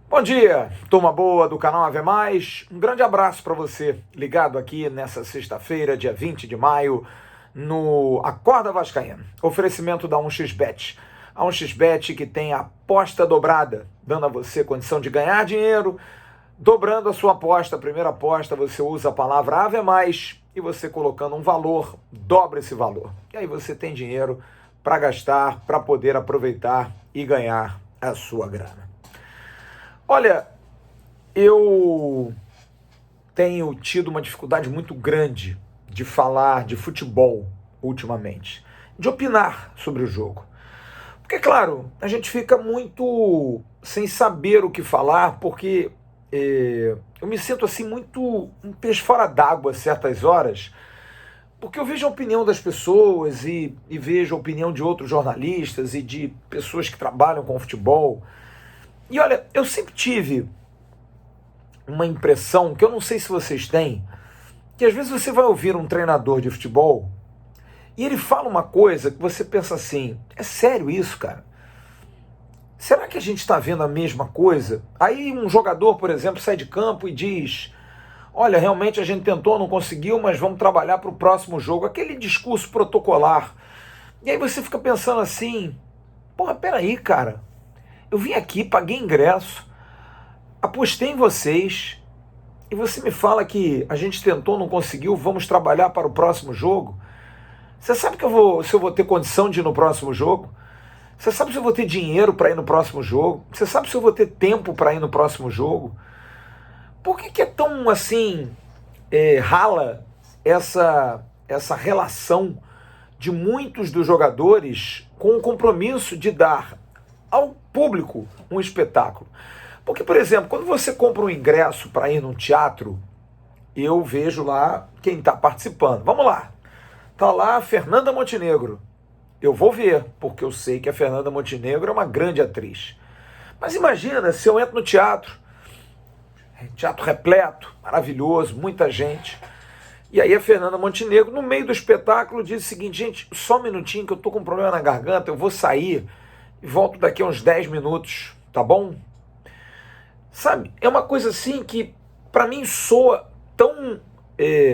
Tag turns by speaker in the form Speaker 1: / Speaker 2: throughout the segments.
Speaker 1: Bom dia, turma boa do canal Ave Mais. Um grande abraço para você, ligado aqui nessa sexta-feira, dia 20 de maio, no Acorda Vascaíno. Oferecimento da 1xBet. A 1xBet que tem a aposta dobrada, dando a você condição de ganhar dinheiro, dobrando a sua aposta. A primeira aposta, você usa a palavra Ave Mais e você colocando um valor, dobra esse valor. E aí você tem dinheiro para gastar, para poder aproveitar e ganhar a sua grana. Olha, eu tenho tido uma dificuldade muito grande de falar de futebol ultimamente, de opinar sobre o jogo. Porque, claro, a gente fica muito sem saber o que falar, porque eu me sinto assim muito um peixe fora d'água a certas horas, porque eu vejo a opinião das pessoas e vejo a opinião de outros jornalistas e de pessoas que trabalham com futebol. E olha, eu sempre tive uma impressão, que eu não sei se vocês têm, que às vezes você vai ouvir um treinador de futebol e ele fala uma coisa que você pensa assim, é sério isso, cara? Será que a gente está vendo a mesma coisa? Aí um jogador, por exemplo, sai de campo e diz, olha, realmente a gente tentou, não conseguiu, mas vamos trabalhar para o próximo jogo. Aquele discurso protocolar. E aí você fica pensando assim, porra, peraí, cara, eu vim aqui, paguei ingresso, apostei em vocês e você me fala que a gente tentou, não conseguiu, vamos trabalhar para o próximo jogo? Você sabe se eu vou ter condição de ir no próximo jogo? Você sabe se eu vou ter dinheiro para ir no próximo jogo? Você sabe se eu vou ter tempo para ir no próximo jogo? Por que é tão assim rala essa relação de muitos dos jogadores com o compromisso de dar ao público um espetáculo? Porque, por exemplo, quando você compra um ingresso para ir num teatro, eu vejo lá quem está participando. Vamos lá. Está lá a Fernanda Montenegro. Eu vou ver, porque eu sei que a Fernanda Montenegro é uma grande atriz. Mas imagina se eu entro no teatro repleto, maravilhoso, muita gente. E aí a Fernanda Montenegro, no meio do espetáculo, diz o seguinte, gente, só um minutinho que eu tô com um problema na garganta, eu vou sair e volto daqui a uns 10 minutos, tá bom? Sabe, é uma coisa assim que para mim soa tão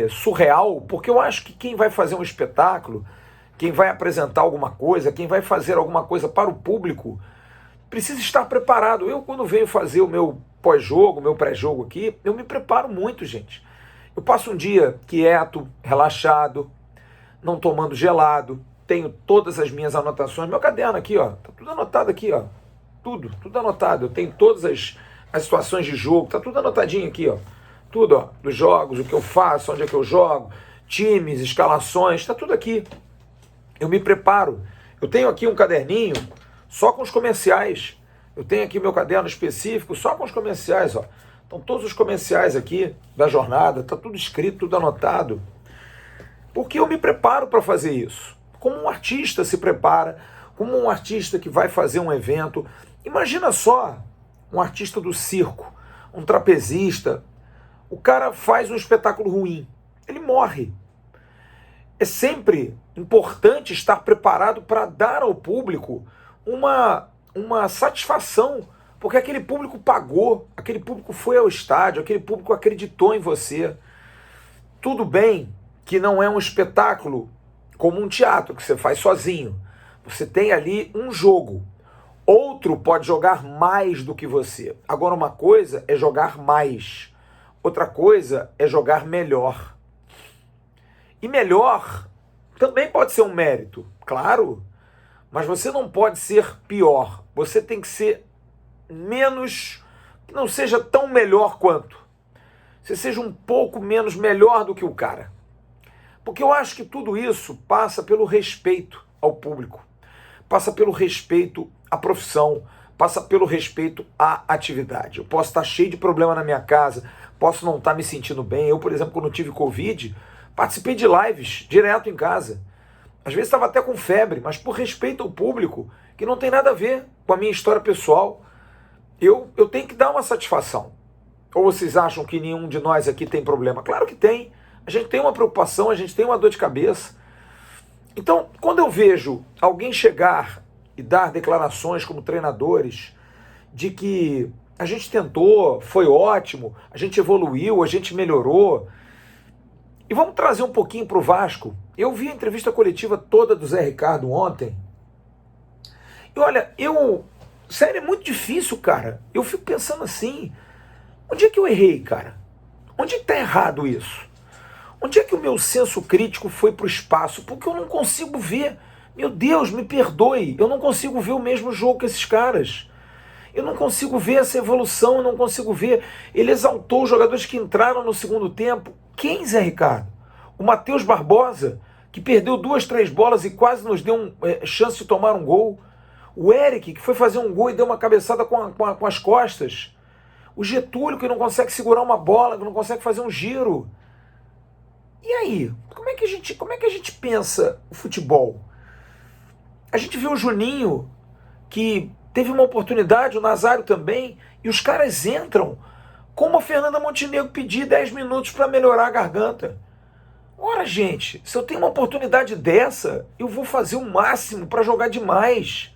Speaker 1: surreal, porque eu acho que quem vai fazer um espetáculo, quem vai apresentar alguma coisa, quem vai fazer alguma coisa para o público, precisa estar preparado. Eu, quando venho fazer o meu pós-jogo, meu pré-jogo aqui, eu me preparo muito, gente. Eu passo um dia quieto, relaxado, não tomando gelado, tenho todas as minhas anotações, meu caderno aqui, ó, tá tudo anotado aqui, ó, tudo anotado. Eu tenho todas as situações de jogo, tá tudo anotadinho aqui, ó, tudo, ó, dos jogos, o que eu faço, onde é que eu jogo, times, escalações, tá tudo aqui. Eu me preparo. Eu tenho aqui um caderninho só com os comerciais. Eu tenho aqui meu caderno específico só com os comerciais, ó. Estão todos os comerciais aqui da jornada, tá tudo escrito, tudo anotado. Porque eu me preparo para fazer isso. Como um artista se prepara, como um artista que vai fazer um evento. Imagina só um artista do circo, um trapezista. O cara faz um espetáculo ruim, ele morre. É sempre importante estar preparado para dar ao público uma satisfação, porque aquele público pagou, aquele público foi ao estádio, aquele público acreditou em você. Tudo bem que não é um espetáculo como um teatro que você faz sozinho. Você tem ali um jogo. Outro pode jogar mais do que você. Agora, uma coisa é jogar mais, outra coisa é jogar melhor. E melhor também pode ser um mérito, claro, mas você não pode ser pior. Você tem que ser menos, que não seja tão melhor quanto. Você seja um pouco menos melhor do que o cara. Porque eu acho que tudo isso passa pelo respeito ao público, passa pelo respeito à profissão, passa pelo respeito à atividade. Eu posso estar cheio de problema na minha casa, posso não estar me sentindo bem. Eu, por exemplo, quando tive Covid, participei de lives direto em casa. Às vezes estava até com febre, mas por respeito ao público, que não tem nada a ver com a minha história pessoal, eu tenho que dar uma satisfação. Ou vocês acham que nenhum de nós aqui tem problema? Claro que tem. A gente tem uma preocupação, a gente tem uma dor de cabeça. Então, quando eu vejo alguém chegar e dar declarações como treinadores de que a gente tentou, foi ótimo, a gente evoluiu, a gente melhorou. E vamos trazer um pouquinho para o Vasco. Eu vi a entrevista coletiva toda do Zé Ricardo ontem. E olha, sério, é muito difícil, cara. Eu fico pensando assim, onde é que eu errei, cara? Onde é que tá errado isso? Onde é que o meu senso crítico foi pro espaço? Porque eu não consigo ver. Meu Deus, me perdoe. Eu não consigo ver o mesmo jogo que esses caras. Eu não consigo ver essa evolução, eu não consigo ver. Ele exaltou os jogadores que entraram no segundo tempo. Quem, Zé Ricardo? O Matheus Barbosa, que perdeu 2, 3 bolas e quase nos deu chance de tomar um gol. O Eric, que foi fazer um gol e deu uma cabeçada com as costas. O Getúlio, que não consegue segurar uma bola, que não consegue fazer um giro. E aí? Como é que a gente pensa o futebol? A gente viu o Juninho, que teve uma oportunidade, o Nazário também, e os caras entram como a Fernanda Montenegro pedir 10 minutos para melhorar a garganta. Ora, gente, se eu tenho uma oportunidade dessa, eu vou fazer o máximo para jogar demais.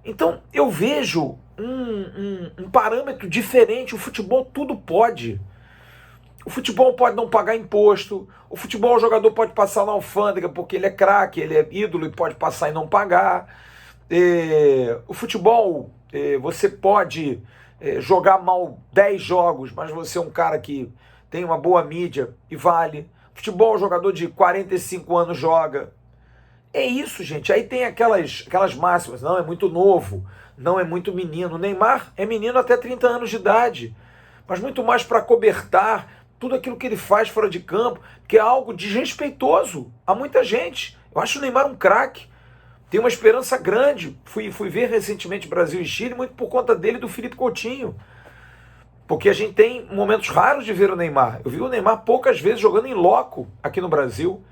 Speaker 1: Então, eu vejo um parâmetro diferente. O futebol tudo pode. O futebol pode não pagar imposto. O futebol, o jogador pode passar na alfândega porque ele é craque, ele é ídolo e pode passar e não pagar. O futebol, você pode jogar mal 10 jogos, mas você é um cara que tem uma boa mídia e vale. Futebol, o jogador de 45 anos joga. É isso, gente. Aí tem aquelas máximas. Não, é muito novo. Não, é muito menino. O Neymar é menino até 30 anos de idade. Mas muito mais para cobertar tudo aquilo que ele faz fora de campo, que é algo desrespeitoso a muita gente. Eu acho o Neymar um craque. Tem uma esperança grande. Fui ver recentemente Brasil e Chile, muito por conta dele e do Felipe Coutinho. Porque a gente tem momentos raros de ver o Neymar. Eu vi o Neymar poucas vezes jogando em loco aqui no Brasil.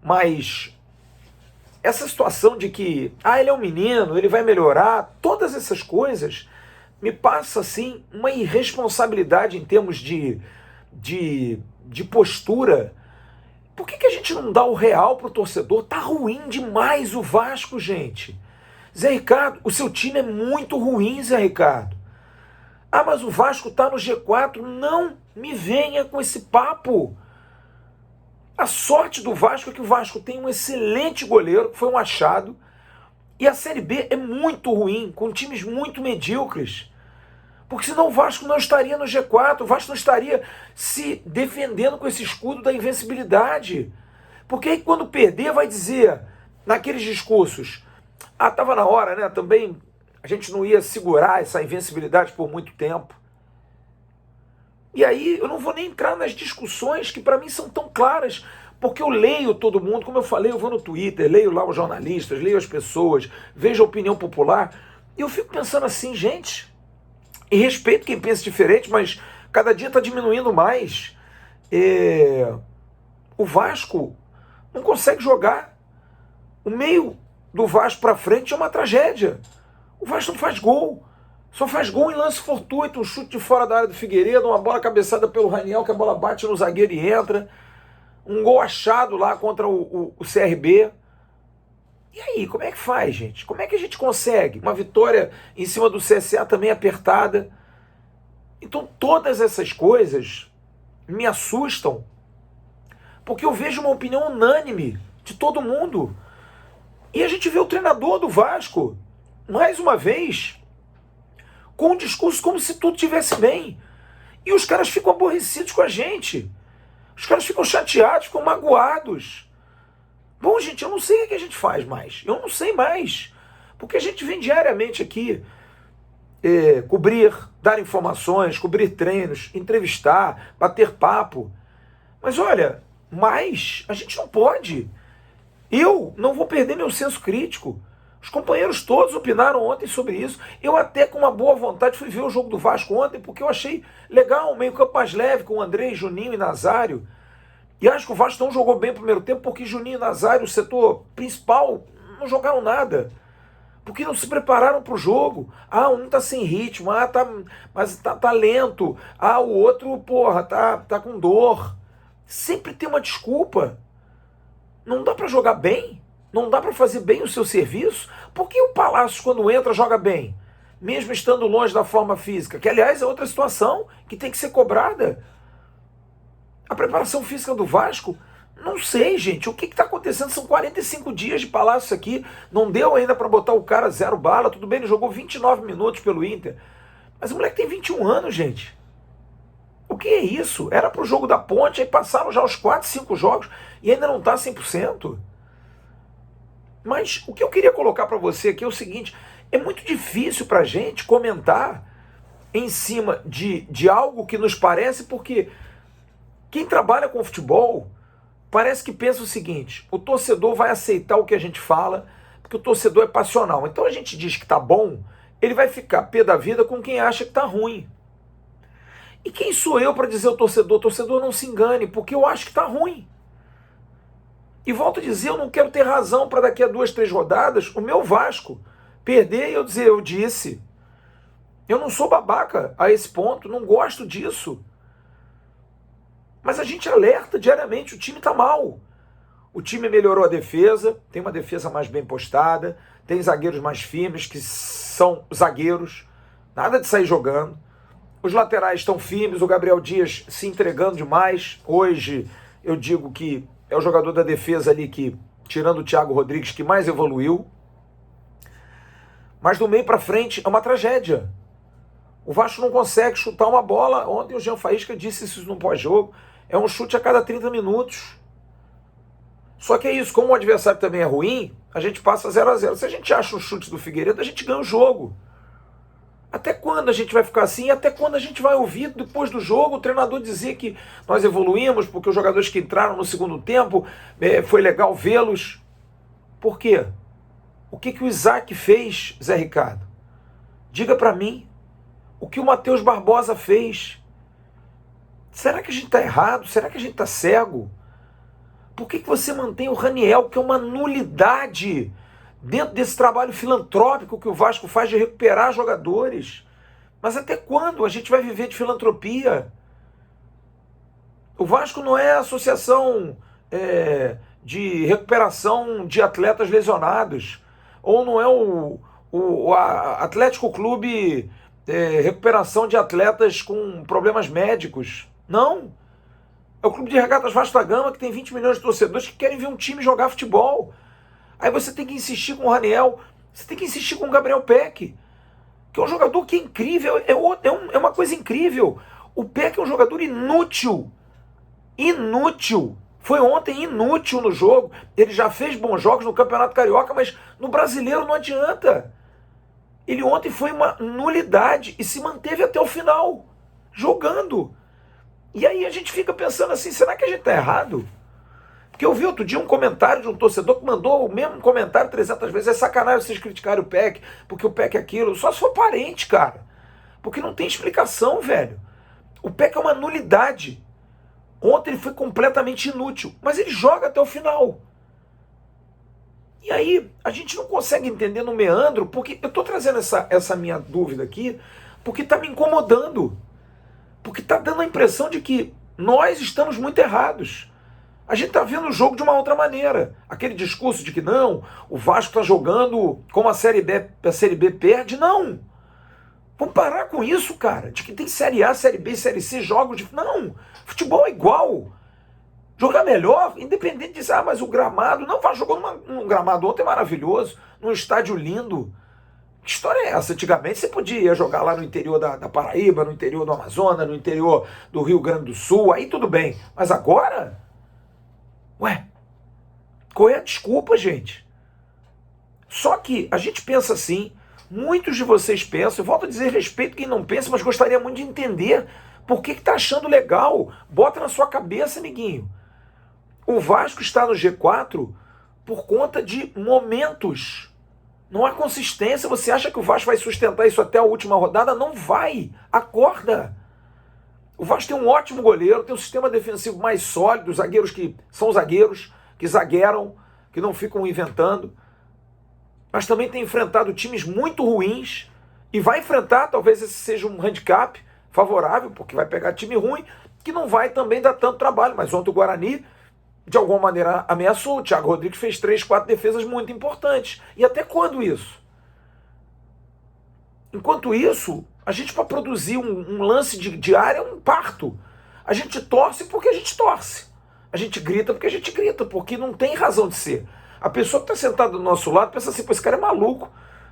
Speaker 1: Mas essa situação de que, ele é um menino, ele vai melhorar, todas essas coisas me passa assim uma irresponsabilidade em termos de postura. Por que a gente não dá o real pro torcedor? Tá ruim demais o Vasco, gente. Zé Ricardo, o seu time é muito ruim, Zé Ricardo. Mas o Vasco tá no G4. Não me venha com esse papo. A sorte do Vasco é que o Vasco tem um excelente goleiro, que foi um achado, e a Série B é muito ruim, com times muito medíocres. Porque senão o Vasco não estaria no G4, o Vasco não estaria se defendendo com esse escudo da invencibilidade. Porque aí quando perder vai dizer, naqueles discursos, estava na hora, né, também a gente não ia segurar essa invencibilidade por muito tempo. E aí eu não vou nem entrar nas discussões que para mim são tão claras, porque eu leio todo mundo, como eu falei, eu vou no Twitter, leio lá os jornalistas, leio as pessoas, vejo a opinião popular, e eu fico pensando assim, gente, e respeito quem pensa diferente, mas cada dia está diminuindo mais. O Vasco não consegue jogar. O meio do Vasco para frente é uma tragédia. O Vasco não faz gol. Só faz gol em lance fortuito, um chute de fora da área do Figueiredo, uma bola cabeçada pelo Raniel, que a bola bate no zagueiro e entra. Um gol achado lá contra o CRB. E aí, como é que faz, gente? Como é que a gente consegue? Uma vitória em cima do CSA também apertada. Então todas essas coisas me assustam, porque eu vejo uma opinião unânime de todo mundo. E a gente vê o treinador do Vasco, mais uma vez, com um discurso como se tudo estivesse bem. E os caras ficam aborrecidos com a gente. Os caras ficam chateados, ficam magoados. Bom, gente, eu não sei o que a gente faz mais. Eu não sei mais. Porque a gente vem diariamente aqui cobrir, dar informações, cobrir treinos, entrevistar, bater papo. Mas olha, a gente não pode. Eu não vou perder meu senso crítico. Os companheiros todos opinaram ontem sobre isso. Eu até com uma boa vontade fui ver o jogo do Vasco ontem, porque eu achei legal, meio campo mais leve, com o Andrei, Juninho e Nazário. E acho que o Vasco não jogou bem no primeiro tempo, porque Juninho e Nazário, o setor principal, não jogaram nada. Porque não se prepararam para o jogo. Um tá sem ritmo, mas tá lento. O outro, tá com dor. Sempre tem uma desculpa. Não dá para jogar bem? Não dá para fazer bem o seu serviço? Por que o Palácios, quando entra, joga bem? mesmo estando longe da forma física, que aliás é outra situação que tem que ser cobrada. A preparação física do Vasco, não sei, gente, o que está acontecendo? São 45 dias de Palácio aqui, não deu ainda para botar o cara 0 bala, tudo bem, ele jogou 29 minutos pelo Inter, mas o moleque tem 21 anos, gente. O que é isso? Era pro jogo da Ponte, aí passaram já os 4, 5 jogos e ainda não está 100%. Mas o que eu queria colocar para você aqui é o seguinte, é muito difícil para a gente comentar em cima de algo que nos parece, porque quem trabalha com futebol parece que pensa o seguinte, o torcedor vai aceitar o que a gente fala, porque o torcedor é passional. Então a gente diz que tá bom, ele vai ficar pé da vida com quem acha que tá ruim. E quem sou eu para dizer ao torcedor? O torcedor não se engane, porque eu acho que está ruim. E volto a dizer, eu não quero ter razão para daqui a 2, 3 rodadas o meu Vasco perder e eu dizer, eu disse. Eu não sou babaca a esse ponto, não gosto disso. Mas a gente alerta diariamente, o time está mal. O time melhorou a defesa, tem uma defesa mais bem postada, tem zagueiros mais firmes, que são zagueiros, nada de sair jogando. Os laterais estão firmes, o Gabriel Dias se entregando demais. Hoje eu digo que é o jogador da defesa ali que, tirando o Thiago Rodrigues, que mais evoluiu. Mas do meio para frente é uma tragédia. O Vasco não consegue chutar uma bola. Ontem o Jean Faísca disse isso no pós-jogo. É um chute a cada 30 minutos. Só que é isso, como o adversário também é ruim, a gente passa 0-0. Se a gente acha um chute do Figueiredo, a gente ganha o jogo. Até quando a gente vai ficar assim? E até quando a gente vai ouvir, depois do jogo, o treinador dizer que nós evoluímos, porque os jogadores que entraram no segundo tempo, foi legal vê-los? Por quê? O que o Isaac fez, Zé Ricardo? Diga para mim. O que o Matheus Barbosa fez? Será que a gente está errado? Será que a gente está cego? Por que você mantém o Raniel, que é uma nulidade dentro desse trabalho filantrópico que o Vasco faz de recuperar jogadores? Mas até quando a gente vai viver de filantropia? O Vasco não é a associação de recuperação de atletas lesionados, ou não é o Atlético Clube recuperação de atletas com problemas médicos. Não. É o Clube de Regatas Vasco da Gama, que tem 20 milhões de torcedores que querem ver um time jogar futebol. Aí você tem que insistir com o Raniel, você tem que insistir com o Gabriel Peck, que é um jogador que é incrível, é uma coisa incrível. O Peck é um jogador inútil. Inútil. Foi ontem inútil no jogo. Ele já fez bons jogos no Campeonato Carioca, mas no Brasileiro não adianta. Ele ontem foi uma nulidade e se manteve até o final, jogando. E aí a gente fica pensando assim, será que a gente está errado? Porque eu vi outro dia um comentário de um torcedor que mandou o mesmo comentário 300 vezes. É sacanagem vocês criticarem o Peck, porque o Peck é aquilo. Só se for parente, cara. Porque não tem explicação, velho. O Peck é uma nulidade. Ontem ele foi completamente inútil, mas ele joga até o final. E aí a gente não consegue entender no meandro, porque eu estou trazendo essa minha dúvida aqui, porque está me incomodando. Porque está dando a impressão de que nós estamos muito errados. A gente está vendo o jogo de uma outra maneira. Aquele discurso de que não, o Vasco está jogando como a Série B perde. Não. Vamos parar com isso, cara. De que tem Série A, Série B, Série C, jogos de... Não. Futebol é igual. Jogar melhor, independente de dizer, mas o gramado... Não, vai jogando num gramado ontem maravilhoso, num estádio lindo. Que história é essa? Antigamente você podia jogar lá no interior da Paraíba, no interior do Amazonas, no interior do Rio Grande do Sul, aí tudo bem. Mas agora... Ué, qual é a desculpa, gente? Só que a gente pensa assim, muitos de vocês pensam, eu volto a dizer, respeito quem não pensa, mas gostaria muito de entender por que está achando legal. Bota na sua cabeça, amiguinho. O Vasco está no G4 por conta de momentos. Não há consistência. Você acha que o Vasco vai sustentar isso até a última rodada? Não vai. Acorda. O Vasco tem um ótimo goleiro, tem um sistema defensivo mais sólido, zagueiros que são zagueiros, que zagueiram, que não ficam inventando. Mas também tem enfrentado times muito ruins e vai enfrentar, talvez esse seja um handicap favorável, porque vai pegar time ruim, que não vai também dar tanto trabalho. Mas ontem o Guarani, de alguma maneira, ameaçou. O Thiago Rodrigues fez 3, 4 defesas muito importantes. E até quando isso? Enquanto isso, a gente para produzir um lance de área é um parto. A gente torce porque a gente torce. A gente grita porque a gente grita, porque não tem razão de ser. A pessoa que está sentada do nosso lado pensa assim, pô, esse cara é maluco.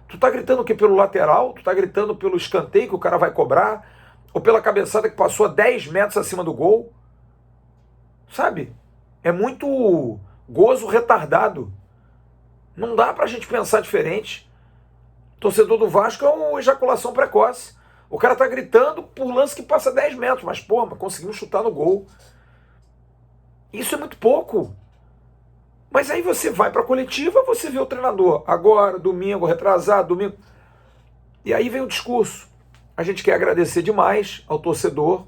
Speaker 1: Tu tá gritando o quê? Pelo lateral? Tu tá gritando pelo escanteio que o cara vai cobrar? Ou pela cabeçada que passou a 10 metros acima do gol? Sabe? É muito gozo retardado. Não dá pra gente pensar diferente. Torcedor do Vasco é uma ejaculação precoce. O cara tá gritando por lance que passa 10 metros, mas porra, conseguimos chutar no gol. Isso é muito pouco. Mas aí você vai pra coletiva, você vê o treinador agora, domingo, retrasado, domingo. E aí vem o discurso. A gente quer agradecer demais ao torcedor.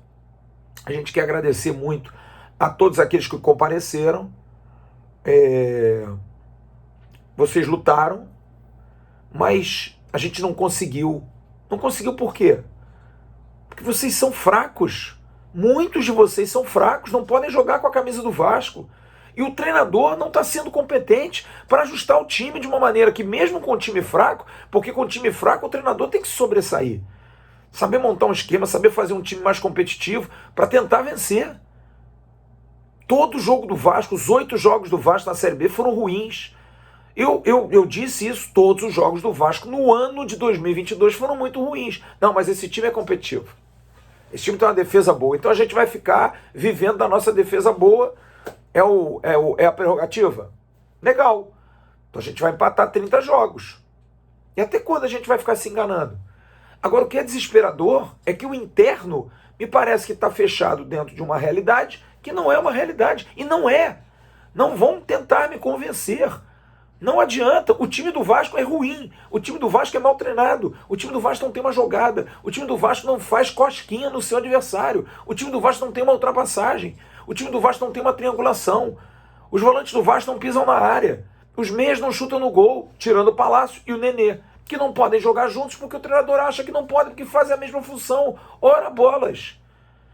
Speaker 1: A gente quer agradecer muito a todos aqueles que compareceram. Vocês lutaram, mas a gente não conseguiu. Não conseguiu por quê? Porque vocês são fracos. Muitos de vocês são fracos, não podem jogar com a camisa do Vasco. E o treinador não está sendo competente para ajustar o time de uma maneira que, mesmo com o time fraco, porque com o time fraco o treinador tem que se sobressair. Saber montar um esquema, saber fazer um time mais competitivo para tentar vencer. Todo jogo do Vasco, os 8 jogos do Vasco na Série B foram ruins. Eu disse isso, todos os jogos do Vasco no ano de 2022 foram muito ruins. Não, mas esse time é competitivo. Esse time tem uma defesa boa. Então a gente vai ficar vivendo da nossa defesa boa. É a prerrogativa? Legal. Então a gente vai empatar 30 jogos. E até quando a gente vai ficar se enganando? Agora, o que é desesperador é que o interno me parece que está fechado dentro de uma realidade que não é uma realidade. E não é. Não vão tentar me convencer. Não adianta. O time do Vasco é ruim. O time do Vasco é mal treinado. O time do Vasco não tem uma jogada. O time do Vasco não faz cosquinha no seu adversário. O time do Vasco não tem uma ultrapassagem. O time do Vasco não tem uma triangulação. Os volantes do Vasco não pisam na área. Os meias não chutam no gol, tirando o Palácio e o Nenê, que não podem jogar juntos porque o treinador acha que não pode, porque fazem a mesma função. Ora bolas.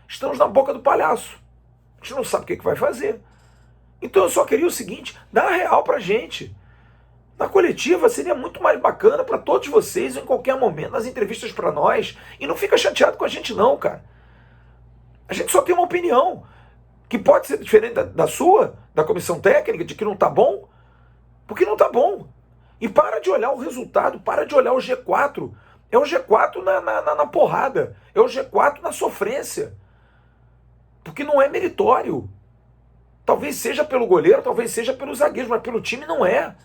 Speaker 1: Estamos na boca do palhaço. A gente não sabe o que vai fazer. Então eu só queria o seguinte, dá a real pra gente. Na coletiva seria muito mais bacana para todos vocês, em qualquer momento, nas entrevistas para nós. E não fica chateado com a gente não, cara. A gente só tem uma opinião, que pode ser diferente da sua, da comissão técnica, de que não tá bom, porque não tá bom. E para de olhar o resultado, para de olhar o G4. É o G4 na porrada, é o G4 na sofrência. Porque não é meritório. Talvez seja pelo goleiro, talvez seja pelos zagueiros, mas pelo time não é.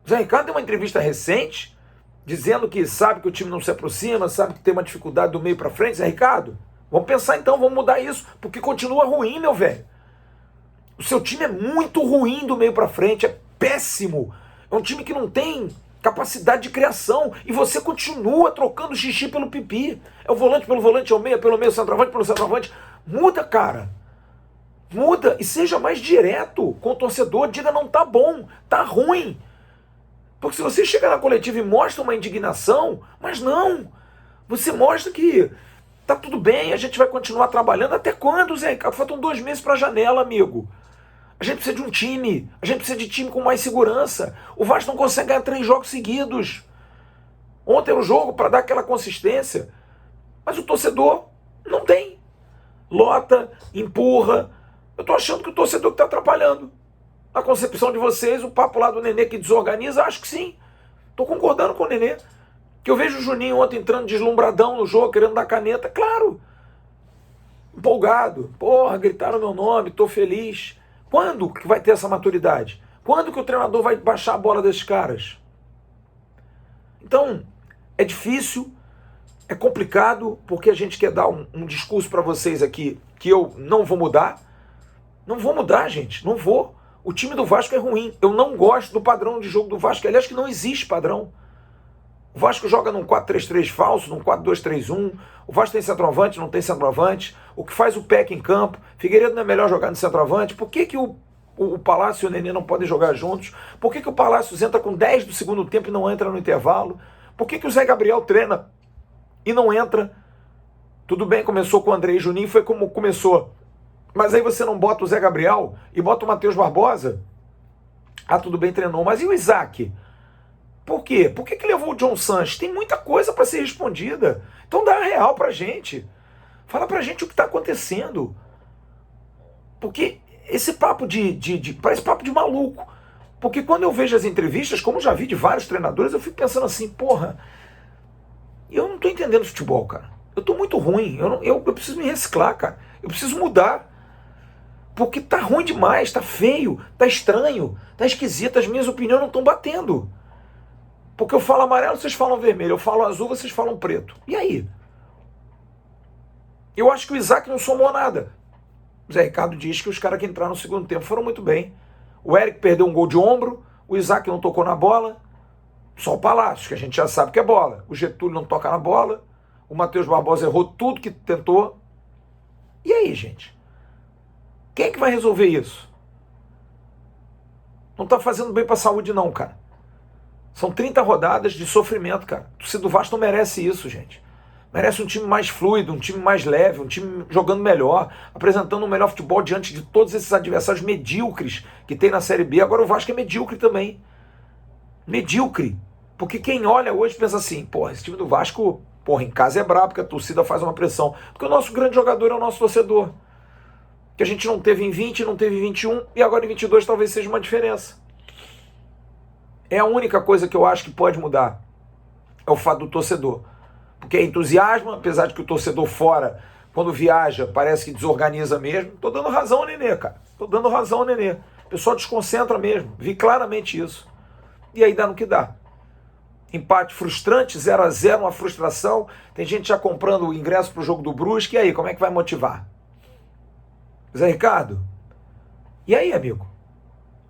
Speaker 1: Zé Ricardo deu uma entrevista recente, dizendo que sabe que o time não se aproxima, sabe que tem uma dificuldade do meio para frente. Zé Ricardo, vamos pensar então, vamos mudar isso, porque continua ruim, meu velho. O seu time é muito ruim do meio para frente, é péssimo. É um time que não tem capacidade de criação e você continua trocando xixi pelo pipi. É o volante pelo volante, é o meia pelo meio, centroavante pelo centroavante. Muda, cara. Muda e seja mais direto com o torcedor. Diga, não tá bom, tá ruim. Porque se você chega na coletiva e mostra uma indignação, mas não, você mostra que tá tudo bem, a gente vai continuar trabalhando. Até quando, Zé? Faltam 2 meses para a janela, amigo. A gente precisa de um time, a gente precisa de time com mais segurança. O Vasco não consegue ganhar 3 jogos seguidos. Ontem era o jogo para dar aquela consistência, mas o torcedor não tem. Lota, empurra. Eu tô achando que o torcedor está atrapalhando. Na concepção de vocês, o papo lá do Nenê que desorganiza, acho que sim. Tô concordando com o Nenê. Que eu vejo o Juninho ontem entrando deslumbradão no jogo, querendo dar caneta. Claro. Empolgado. Porra, gritaram meu nome, tô feliz. Quando que vai ter essa maturidade? Quando que o treinador vai baixar a bola desses caras? Então, é difícil, é complicado, porque a gente quer dar um discurso para vocês aqui que eu não vou mudar. Não vou mudar, gente. Não vou. O time do Vasco é ruim. Eu não gosto do padrão de jogo do Vasco. Aliás, que não existe padrão. O Vasco joga num 4-3-3 falso, num 4-2-3-1. O Vasco tem centroavante, não tem centroavante. O que faz o PEC em campo. Figueiredo não é melhor jogar no centroavante. Por que o Palácio e o Nenê não podem jogar juntos? Por que o Palácio entra com 10 do segundo tempo e não entra no intervalo? Por que o Zé Gabriel treina e não entra? Tudo bem, começou com o André e Juninho, foi como começou. Mas aí você não bota o Zé Gabriel e bota o Matheus Barbosa? Ah, tudo bem, treinou. Mas e o Isaac? Por quê? Por que levou o John Sanches? Tem muita coisa para ser respondida. Então dá a real pra gente. Fala pra gente o que está acontecendo. Porque esse papo parece papo de maluco. Porque quando eu vejo as entrevistas, como já vi de vários treinadores, eu fico pensando assim, porra, eu não tô entendendo futebol, cara. Eu tô muito ruim. Eu preciso me reciclar, cara. Eu preciso mudar. Porque tá ruim demais, tá feio, tá estranho, tá esquisito. As minhas opiniões não estão batendo. Porque eu falo amarelo, vocês falam vermelho. Eu falo azul, vocês falam preto. E aí? Eu acho que o Isaac não somou nada. O Zé Ricardo diz que os caras que entraram no segundo tempo foram muito bem. O Eric perdeu um gol de ombro, o Isaac não tocou na bola, só o Palácio, que a gente já sabe que é bola. O Getúlio não toca na bola, o Matheus Barbosa errou tudo que tentou. E aí, gente? Quem é que vai resolver isso? Não tá fazendo bem pra saúde não, cara. São 30 rodadas de sofrimento, cara. O torcedor do Vasco não merece isso, gente. Merece um time mais fluido, um time mais leve, um time jogando melhor, apresentando um melhor futebol diante de todos esses adversários medíocres que tem na Série B. Agora o Vasco é medíocre também. Medíocre. Porque quem olha hoje pensa assim, porra, esse time do Vasco, porra, em casa é brabo, porque a torcida faz uma pressão. Porque o nosso grande jogador é o nosso torcedor. Que a gente não teve em 20, não teve em 21, e agora em 22 talvez seja uma diferença. É a única coisa que eu acho que pode mudar. É o fato do torcedor. Porque é entusiasmo, apesar de que o torcedor fora, quando viaja, parece que desorganiza mesmo. Tô dando razão ao Nenê, cara. Tô dando razão ao Nenê. O pessoal desconcentra mesmo. Vi claramente isso. E aí dá no que dá. Empate frustrante, 0-0, uma frustração. Tem gente já comprando o ingresso pro jogo do Brusque. E aí, como é que vai motivar? Zé Ricardo? E aí, amigo?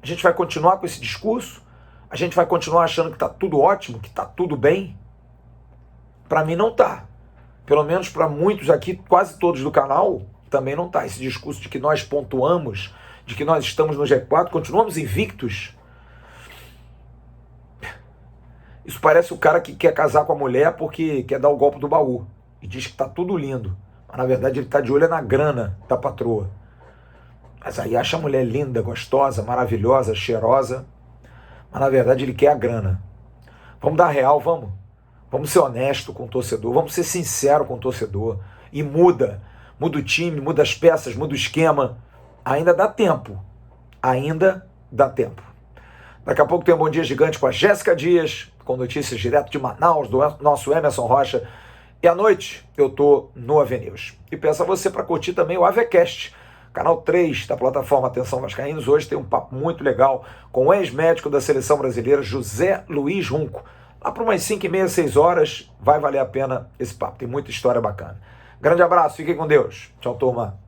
Speaker 1: A gente vai continuar com esse discurso? A gente vai continuar achando que tá tudo ótimo, que tá tudo bem? Para mim não tá. Pelo menos para muitos aqui, quase todos do canal, também não tá. Esse discurso de que nós pontuamos, de que nós estamos no G4, continuamos invictos. Isso parece o cara que quer casar com a mulher porque quer dar o golpe do baú. E diz que tá tudo lindo. Mas na verdade ele tá de olho na grana da patroa. Mas aí acha a mulher linda, gostosa, maravilhosa, cheirosa. Mas na verdade ele quer a grana. Vamos dar real, vamos? Vamos ser honestos com o torcedor, vamos ser sinceros com o torcedor. E muda. Muda o time, muda as peças, muda o esquema. Ainda dá tempo. Ainda dá tempo. Daqui a pouco tem um Bom Dia Gigante com a Jéssica Dias, com notícias direto de Manaus, do nosso Emerson Rocha. E à noite eu tô no AVNews. E peço a você para curtir também o AVCast, canal 3 da plataforma Atenção Vascaínos. Hoje tem um papo muito legal com o ex-médico da Seleção Brasileira, José Luiz Junco. Lá para umas 5h30, 6 horas, vai valer a pena esse papo. Tem muita história bacana. Grande abraço, fiquem com Deus. Tchau, turma.